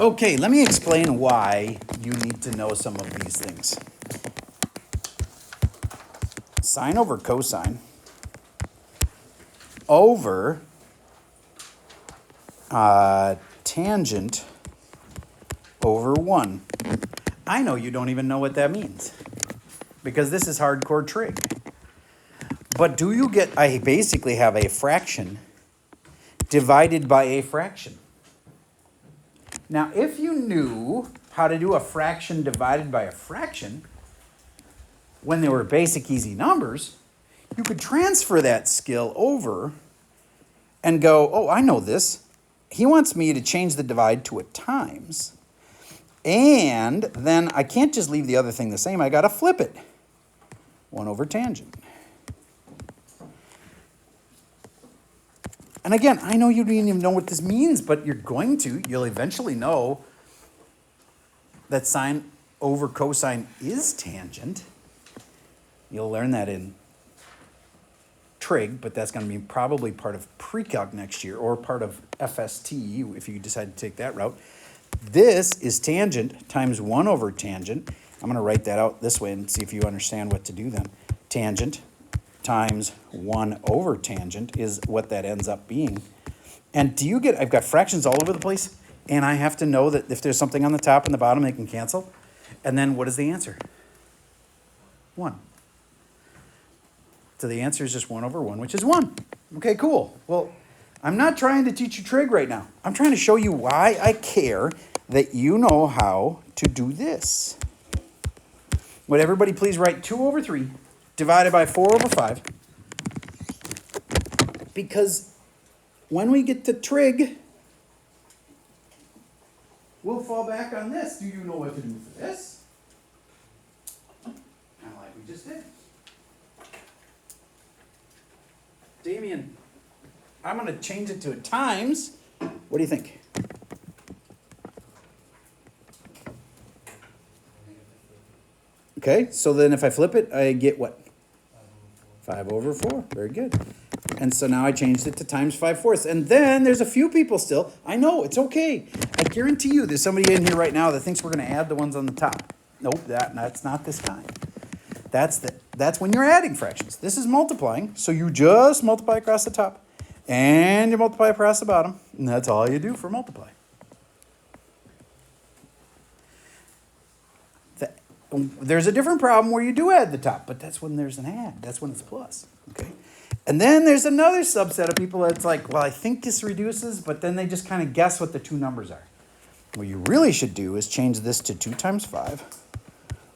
Okay, let me explain why you need to know some of these things. Sine over cosine over tangent over 1. I know you don't even know what that means because this is hardcore trig. But do you get, I basically have a fraction divided by a fraction. Now, if you knew how to do a fraction divided by a fraction when they were basic easy numbers, you could transfer that skill over and go, oh, I know this. He wants me to change the divide to a times. And then I can't just leave the other thing the same. I got to flip it. 1 over tangent. And again, I know you don't even know what this means, but you're going to. You'll eventually know that sine over cosine is tangent. You'll learn that in trig, but that's going to be probably part of pre-calc next year or part of FST if you decide to take that route. This is tangent times 1 over tangent. I'm going to write that out this way and see if you understand what to do then. Tangent times 1 over tangent is what that ends up being. And do you get, I've got fractions all over the place, and I have to know that if there's something on the top and the bottom, they can cancel. And then what is the answer? 1. So the answer is just 1 over 1, which is 1. Okay, cool. Well, I'm not trying to teach you trig right now. I'm trying to show you why I care that you know how to do this. Would everybody please write 2 over 3 divided by 4 over 5? Because when we get to trig, we'll fall back on this. Do you know what to do for this? Kind of like we just did. Damien, I'm going to change it to a times. What do you think? Okay, so then if I flip it, I get what? 5 over 4. Very good. And so now I changed it to times 5/4. And then there's a few people still. I know, it's okay. I guarantee you there's somebody in here right now that thinks we're going to add the ones on the top. Nope, that's not this time. That's when you're adding fractions. This is multiplying, so you just multiply across the top. And you multiply across the bottom. And that's all you do for multiply. There's a different problem where you do add the top, but that's when there's an add. That's when it's plus, okay? And then there's another subset of people that's like, well, I think this reduces, but then they just kind of guess what the two numbers are. What you really should do is change this to 2 times 5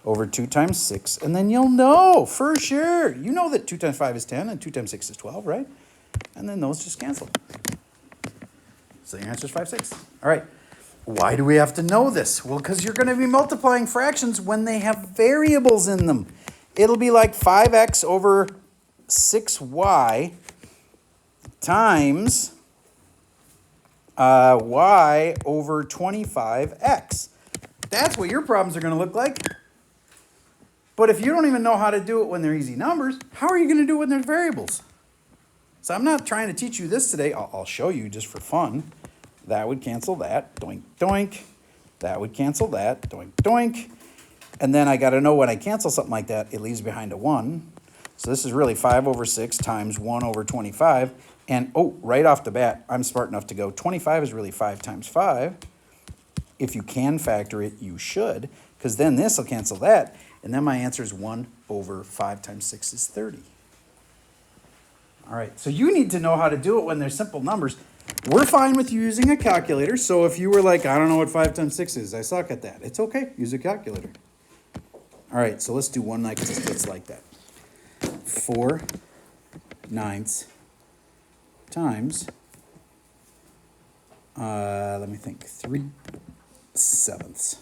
over 2 times 6, and then you'll know for sure. You know that 2 times 5 is 10 and 2 times 6 is 12, right? And then those just cancel. So your answer is 5, 6. All right. Why do we have to know this? Well, because you're going to be multiplying fractions when they have variables in them. It'll be like 5x over 6y times y over 25x. That's what your problems are going to look like. But if you don't even know how to do it when they're easy numbers, how are you going to do it when there's variables? So I'm not trying to teach you this today. I'll show you just for fun. That would cancel that, doink, doink. That would cancel that, doink, doink. And then I got to know when I cancel something like that, it leaves behind a 1. So this is really 5 over 6 times 1 over 25. And, oh, right off the bat, I'm smart enough to go, 25 is really 5 times 5. If you can factor it, you should, because then this will cancel that. And then my answer is 1 over 5 times 6 is 30. All right, so you need to know how to do it when there's simple numbers. We're fine with you using a calculator, so if you were like, I don't know what 5 times 6 is, I suck at that. It's okay, use a calculator. All right, so let's do one like this that's like that. 4/9 times, let me think, 3/7.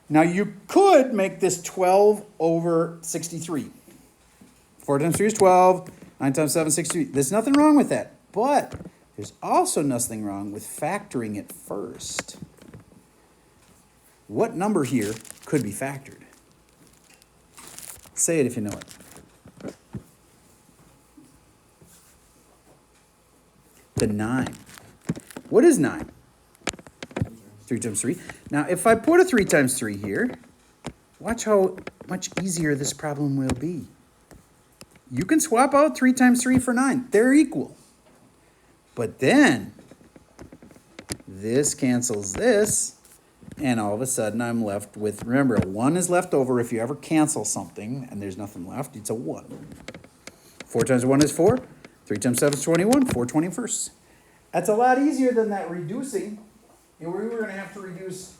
Now you could make this 12 over 63. 4 times 3 is 12, 9 times 7 is 63. There's nothing wrong with that. But there's also nothing wrong with factoring it first. What number here could be factored? Say it if you know it. The 9. What is 9? 3 times 3. Now, if I put a 3 times 3 here, watch how much easier this problem will be. You can swap out 3 times 3 for 9. They're equal. But then, this cancels this, and all of a sudden I'm left with, remember, a 1 is left over. If you ever cancel something and there's nothing left, it's a 1. 4 times 1 is 4. 3 times 7 is 21. 4 21st. That's a lot easier than that reducing. And we were going to have to reduce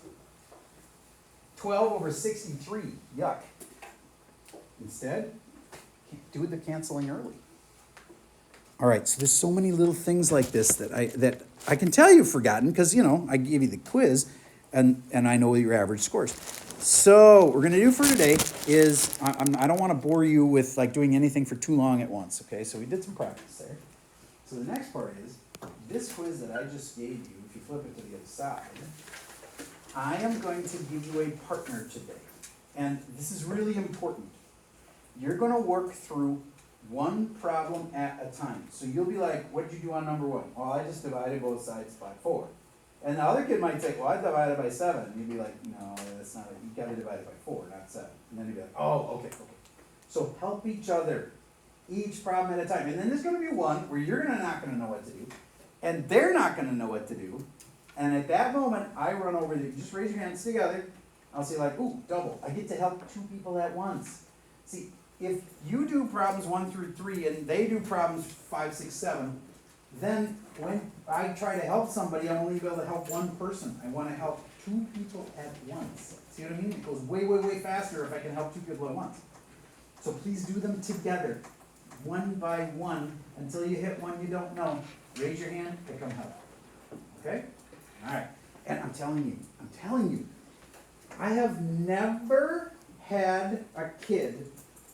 12 over 63. Yuck. Instead, do the canceling early. All right, so there's so many little things like this that I can tell you've forgotten because, you know, I gave you the quiz and I know your average scores. So what we're going to do for today is, I don't want to bore you with like doing anything for too long at once, okay? So we did some practice there. So the next part is, this quiz that I just gave you, if you flip it to the other side, I am going to give you a partner today. And this is really important. You're going to work through one problem at a time. So you'll be like, what did you do on number 1? Well, I just divided both sides by 4. And the other kid might say, well, I divided by 7. And you'd be like, no, that's not it. You got to divide it by 4, not 7. And then you'd be like, oh, okay. So help each other, each problem at a time. And then there's going to be one where you're not going to know what to do, and they're not going to know what to do. And at that moment, I run over there. Just raise your hands together. I'll say like, ooh, double. I get to help 2 people at once. See, if you do problems 1 through 3 and they do problems 5, 6, 7, then when I try to help somebody, I'm only able to help one person. I want to help 2 people at once. See what I mean? It goes way, way, way faster if I can help 2 people at once. So please do them together, one by one, until you hit one you don't know. Raise your hand, I come help. Okay? All right. And I'm telling you, I have never had a kid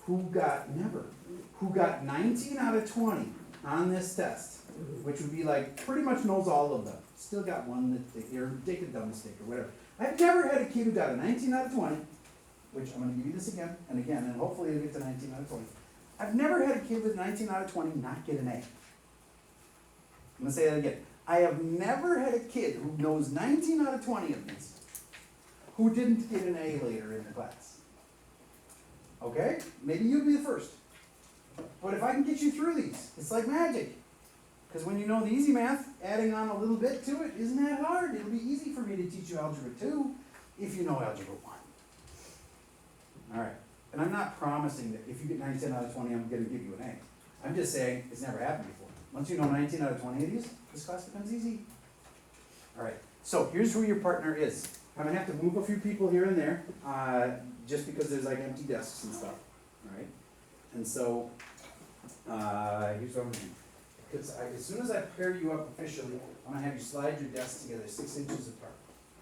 who got 19 out of 20 on this test, which would be like pretty much knows all of them. Still got one that take a dumb mistake or whatever. I've never had a kid who got a 19 out of 20, which I'm going to give you this again and again, and hopefully you'll get to 19 out of 20. I've never had a kid with 19 out of 20 not get an A. I'm going to say that again. I have never had a kid who knows 19 out of 20 of these who didn't get an A later in the class. Okay? Maybe you'll be the first. But if I can get you through these, it's like magic. Because when you know the easy math, adding on a little bit to it isn't that hard. It'll be easy for me to teach you Algebra 2 if you know Algebra 1. All right. And I'm not promising that if you get 19 out of 20, I'm going to give you an A. I'm just saying it's never happened before. Once you know 19 out of 20 of these, this class becomes easy. All right. So here's who your partner is. I'm going to have to move a few people here and there, just because there's like empty desks and stuff. All right. And so here's what I'm going to do. Because as soon as I pair you up officially, I'm going to have you slide your desks together 6 inches apart.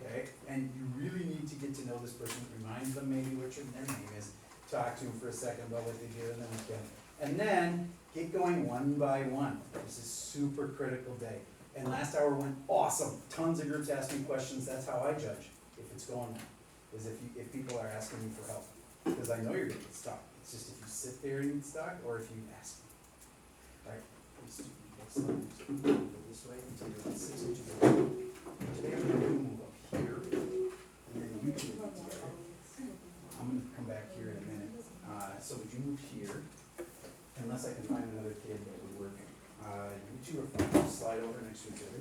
Okay? And you really need to get to know this person. Remind them maybe what their name is. Talk to them for a second about what they did, and then again. And then get going one by one. This is a super critical day. And last hour went awesome. Tons of groups asked me questions. That's how I judge if it's going well, is if people are asking me for help. Because I know you're going to get stuck. It's just if you sit there and get stuck, or if you ask me. All right. Go this way until you're about 6 inches away. Today I'm going to move up here, and then you can move together. I'm going to come back here in a minute. So would you move here? Unless I can find another kid that would work. You two are fine. Slide over next to each other.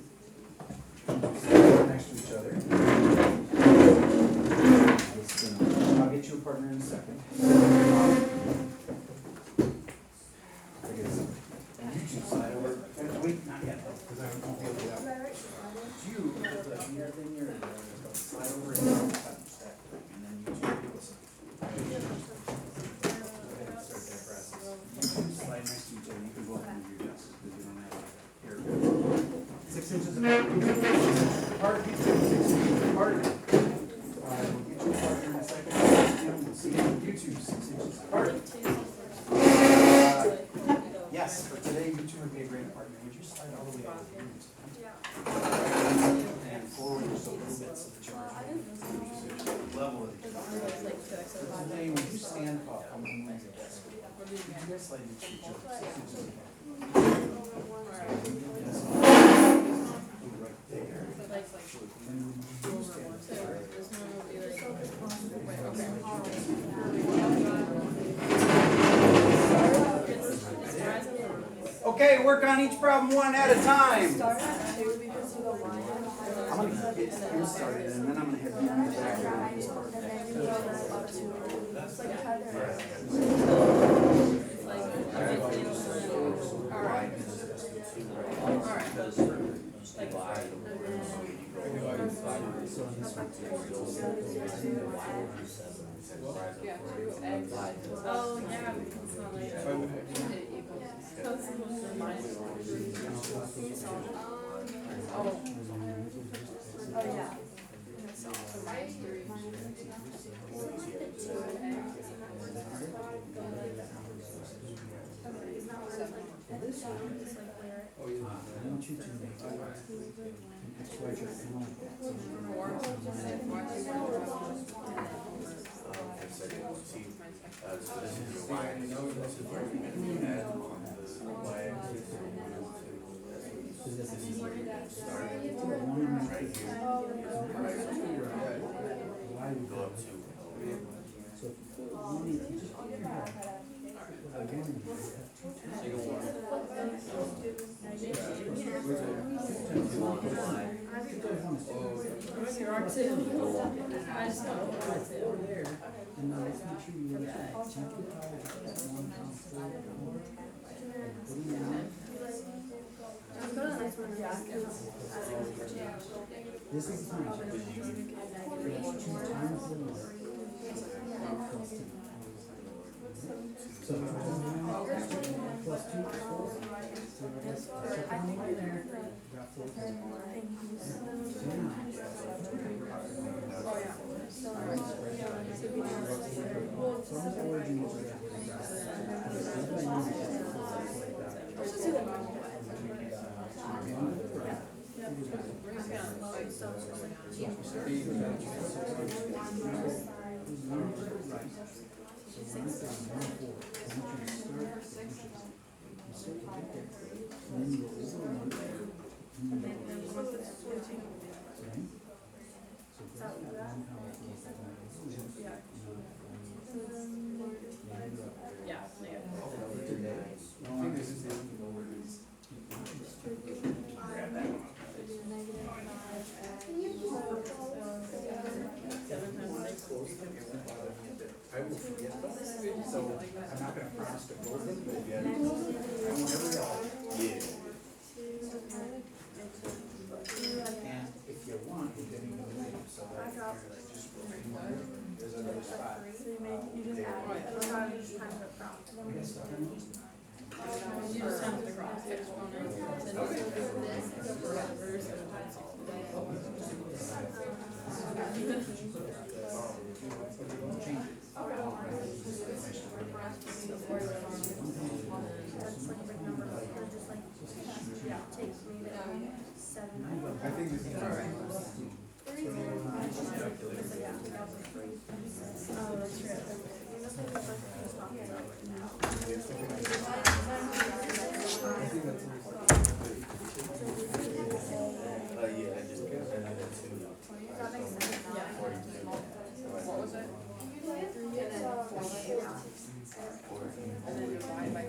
Slide over next to each other. I'll get you a partner in a second. I guess. You two slide over. Wait, not yet, because I won't be able to get out. You, slide over and then you two listen. Slide next to each other. You can both move your desks because you don't have here. 6 inches apart. 6 inches apart. We'll get you a partner in a second. We'll see you two 6 inches apart. Yes, for today you two would be a great partner. Would you slide all the way over here? And forward just a little bit so that you're level with each other. For today, would you stand up? I'm going to move your desk. You guys slide each other 6 inches apart. Right there. And you stand Okay, work on each problem one at a time. I'm going to get you started and then I'm going to have you move back to this part. Oh, yeah. It's not like oh, yeah. This is the time. So plus 2 equals 4. I will forget this, so I'm not going to promise to close it, but I won't ever yell. Yeah. And if you want, you can even leave, so that just remember, there's another spot. you just have the cross exponents. I think this is all right. What was it? And then divide by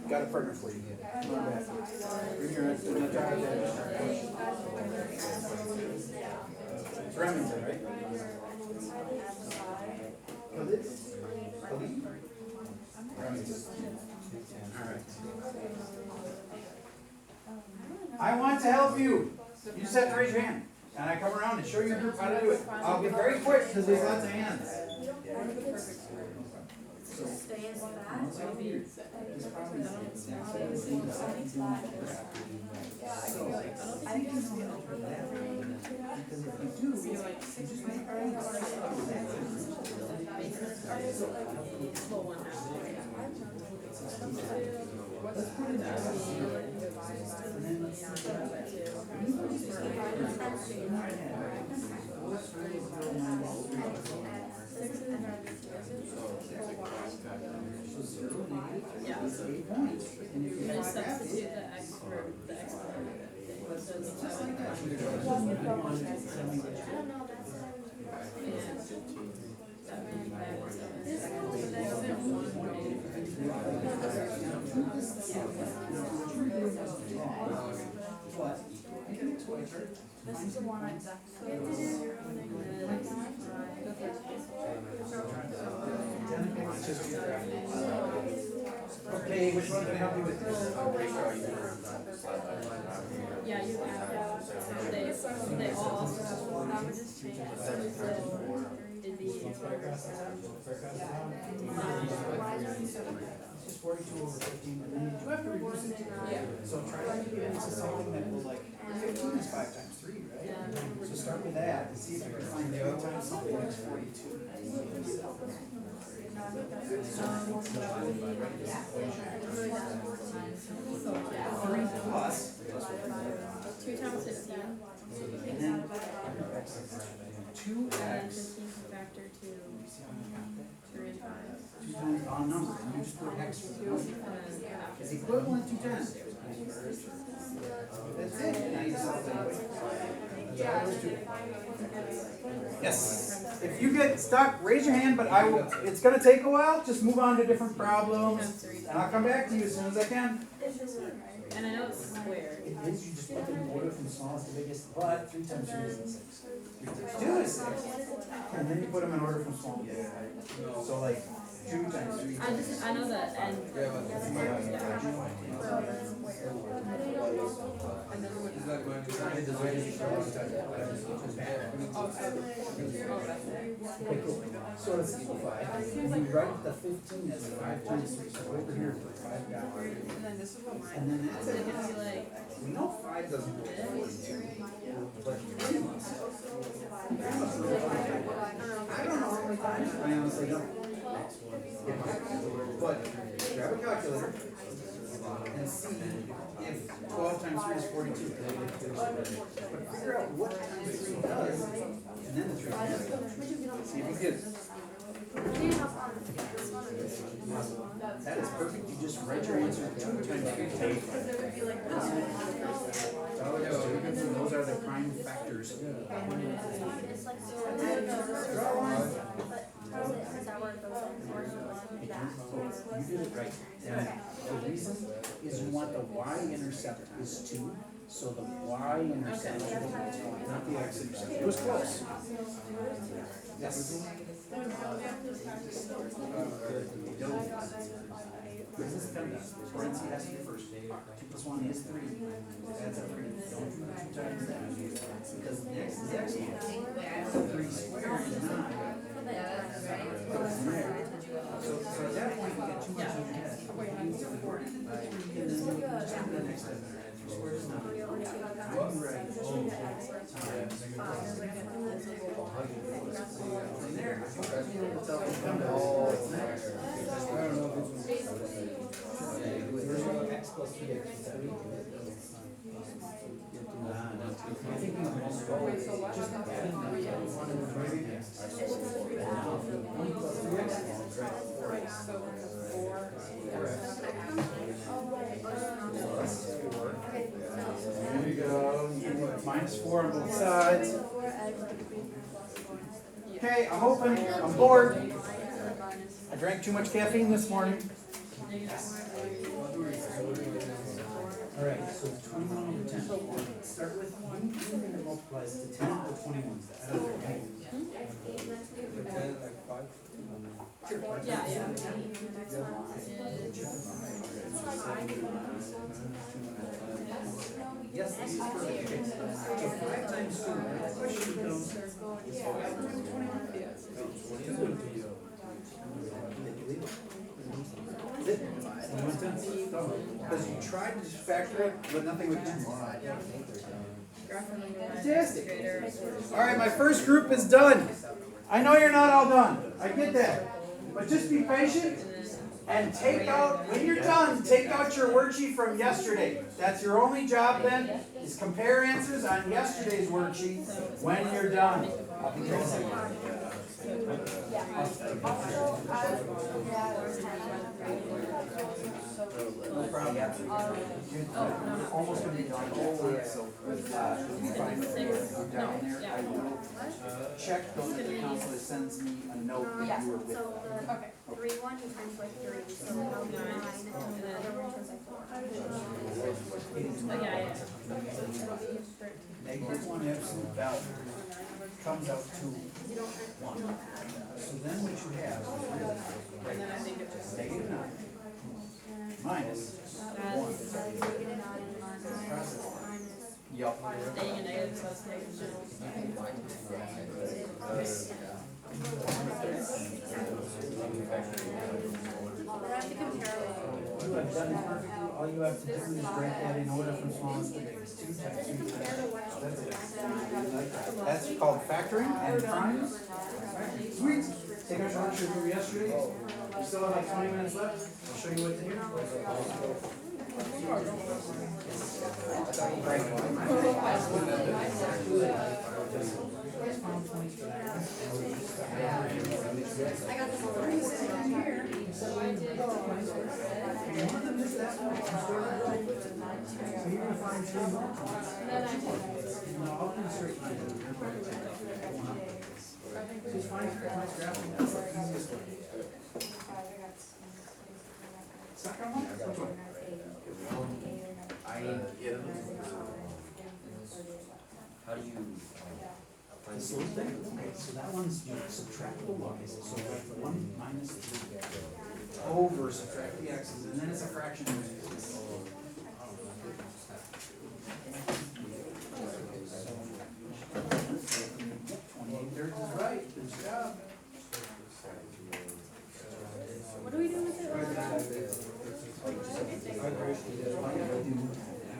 Got a partner for you. Bring your hands to the top. It's Remington, right? Remington. I want to help you. You just have to raise your hand. And I come around and show your group how to do it. I'll be very quick because there's lots of hands. This is the one I'm Okay, which one can I help you with? Yeah, you have, they all, I would just change it. It'd be. It's 42 over 15, and then you do have to reduce it. Yeah. So try to get into something that will like, 15 is 5 times 3, right? So start with that and see if you can find 3 times something that's 42. Three plus. 2 times 15. And then 2x. 15 factor 2. 3 and 5. 2 times on number, and you just put x for the number. It's equivalent to 10. That's it. Now you solve that way. Yes. If you get stuck, raise your hand, but I will, it's gonna take a while, just move on to different problems, and I'll come back to you as soon as I can. And I know it's square. It is, you just put them in order from smallest to biggest, but 3 times 3 isn't 6. 2 is 6. And then you put them in order from small to big. So like 2 times 3. I know that, and. Okay, cool. So let's simplify. You write the 15 as 5 times 3, so over here, put 5 down. And then that's it. We know 5 doesn't go to 42. But I don't know. I honestly don't. But grab a calculator and see if 12 times 3 is 42. But figure out what times 3 does, and then the 3 does. See if you get it. That is perfect. You just write your answer 2 times 3 times 5. Those are the prime factors. You did it right. And the reason is you want the y-intercept is 2, so the y-intercept should be 2, not the x-intercept. It was close. Yes. This is kind of parentheses has to be first. 2 plus 1 is 3. Adds up 3. Don't do 2 times that. Because next is exponents. 3 squared is 9. So at that point, you get too much in your head. And then you just do the next step. 3 squared is 9. I'm right. From there, x plus 3x is 3. There you go. Minus 4 on both sides. Okay, I'm open. I'm bored. I drank too much caffeine this morning. Alright, so 21 over 10. Start with 1 and then it multiplies to 10 to 21. Yeah. Yes, this is for the kids. So 5 times 2, the question becomes, is 5 times 21? Is it? Because you tried to factor it, but nothing would come. Fantastic. All right, my first group is done. I know you're not all done. I get that. But just be patient and take out, when you're done, take out your worksheet from yesterday. That's your only job then, is compare answers on yesterday's worksheet when you're done. No problem. You're almost going to be done. So, down there, I will check those if the counselor sends me a note that you were with them. Okay. 3 1 times by 3, so that'll be 9, and the other one times by 4. Negative 1 absolute value comes out to 1. So then what you have is really negative 9 minus 1. Yup. Staying in negative, so it's negative. You have done it perfectly. All you have to do is write that in order from smallest to biggest. 2 times 3 times. That's it. That's called factoring and primes. Sweet. Take out your worksheet from yesterday. We still have like 20 minutes left. I'll show you what to do. How do you This little thing, okay, so that one's, you subtract the y's, so like 1 minus 3 over subtract the x's, and then it's a fraction. 28/3 is right, good job. What do we do with it?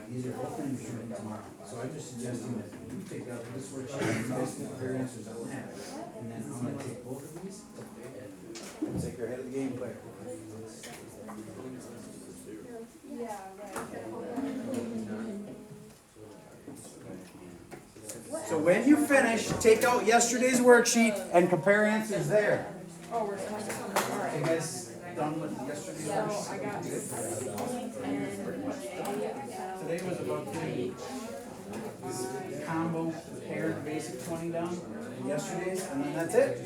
These are both things you're doing tomorrow, so I'm just suggesting that you take out this worksheet, and you guys can compare answers on that, and then I'm gonna take both of these, and take your head of the game player. Yeah, So when you finish, take out yesterday's worksheet and compare answers there. Oh, we're supposed to, alright. You guys done with yesterday's worksheet? I got Today was about the combo, paired, basic 20 down, yesterday's, and then that's it.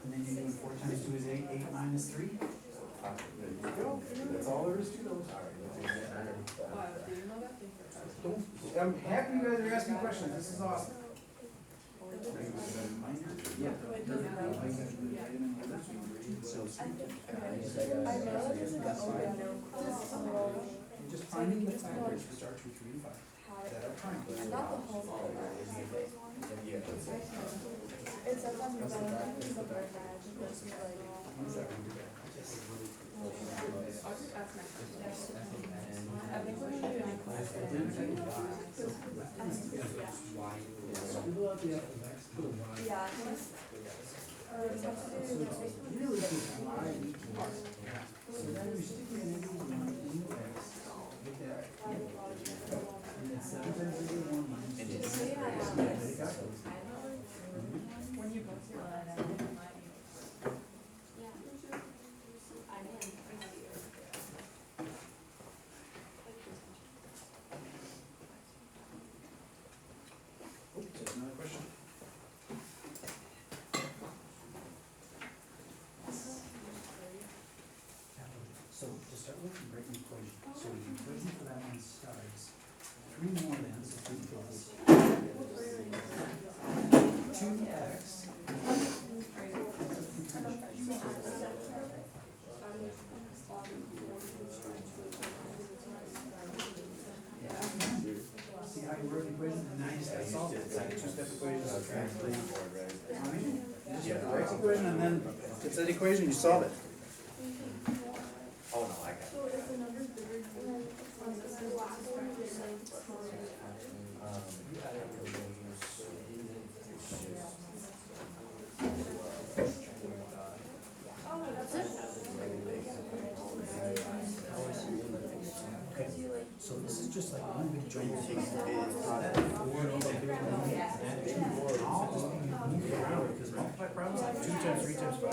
And then you're doing 4 times 2 is 8, 8 minus 3. There you go. That's all there is to those. I'm happy you guys are asking questions. This is awesome. Just finding the factors to start with 3 and 5. That are prime. It's sometimes better than the bird yeah. Really just why each part. So then you're sticking in x. Get that. And then 7 times 1 minus 6. when you both do that. Oops, there's another question. waiting for that one starts. 3 more then, so 3 plus. 2x. See how you wrote the equation, and now you just gotta solve it. It's like a two-step equation. You just have to write the equation, and then it's an equation, you solve it. Oh, no, I got it. So this is just like one big jumble. Because multiply problems like 2 times 3 times 5,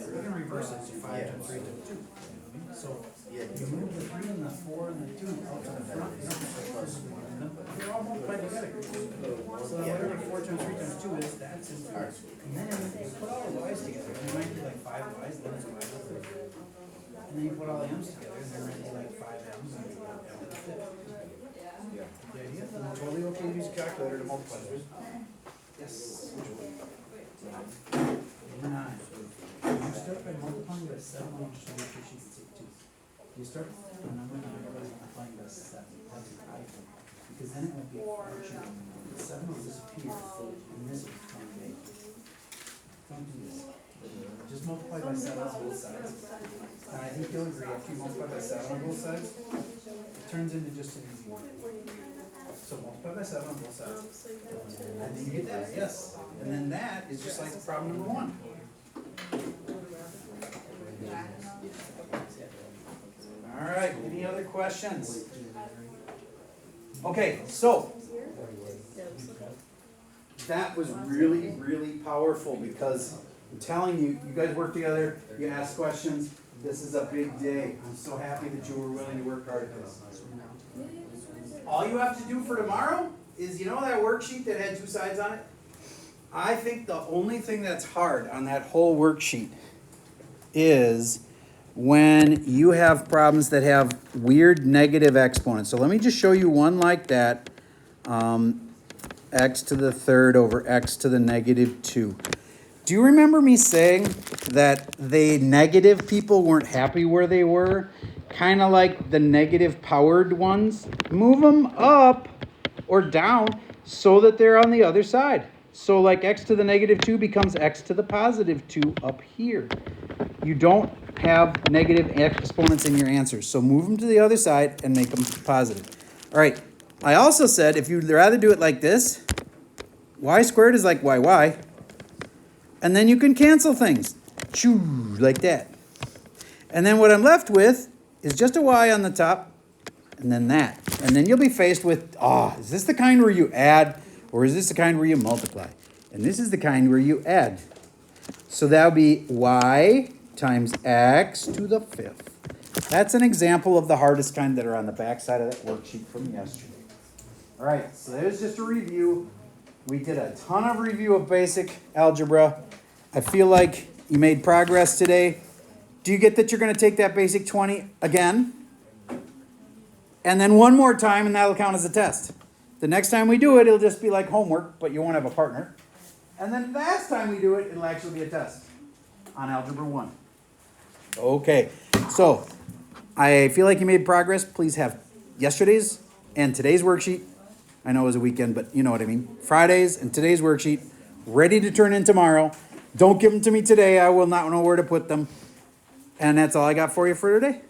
we're gonna reverse it to 5 times 3 times 2. So you move the 3 and the 4 and the 2 out to the front. They're all multiplied together. So whatever 4 times 3 times 2 is, that's in part. And then you put all the y's together. And you might be like 5 y's, then it's y. And then you put all the m's together, and there might be like 5 m's. And the idea? Totally okay to use a calculator to multiply those. Yes. Number 9. You start by multiplying by 7 on just make sure she can see 2. You start on number 9 by multiplying by 7. That's an item. Because then it won't be a fraction. The 7 will disappear, and this will become 8. Don't do this. Just multiply by 7 on both sides. And I think you'll agree, after you multiply by 7 on both sides, it turns into just an easy one. So multiply by 7 on both sides. And then you get that, yes. And then that is just like problem number 1. All right, any other questions? Okay, so that was really, really powerful because I'm telling you, you guys work together, you ask questions. This is a big day. I'm so happy that you were willing to work hard at this. All you have to do for tomorrow is, you know that worksheet that had 2 sides on it? I think the only thing that's hard on that whole worksheet is when you have problems that have weird negative exponents. So let me just show you one like that. X to the third over x to the negative 2. Do you remember me saying that the negative people weren't happy where they were? Kind of like the negative powered ones. Move them up or down so that they're on the other side. So like x to the negative 2 becomes x to the positive 2 up here. You don't have negative exponents in your answers. So move them to the other side and make them positive. All right. I also said if you'd rather do it like this, y squared is like yy. And then you can cancel things. Choo, like that. And then what I'm left with is just a y on the top, and then that. And then you'll be faced with, is this the kind where you add, or is this the kind where you multiply? And this is the kind where you add. So that would be y times x to the 5th. That's an example of the hardest kind that are on the back side of that worksheet from yesterday. All right, so there's just a review. We did a ton of review of basic algebra. I feel like you made progress today. Do you get that you're going to take that basic 20 again? And then one more time, and that'll count as a test. The next time we do it, it'll just be like homework, but you won't have a partner. And then the last time we do it, it'll actually be a test on Algebra 1. Okay, so I feel like you made progress. Please have yesterday's and today's worksheet. I know it was a weekend, but you know what I mean. Friday's and today's worksheet ready to turn in tomorrow. Don't give them to me today. I will not know where to put them. And that's all I got for you for today.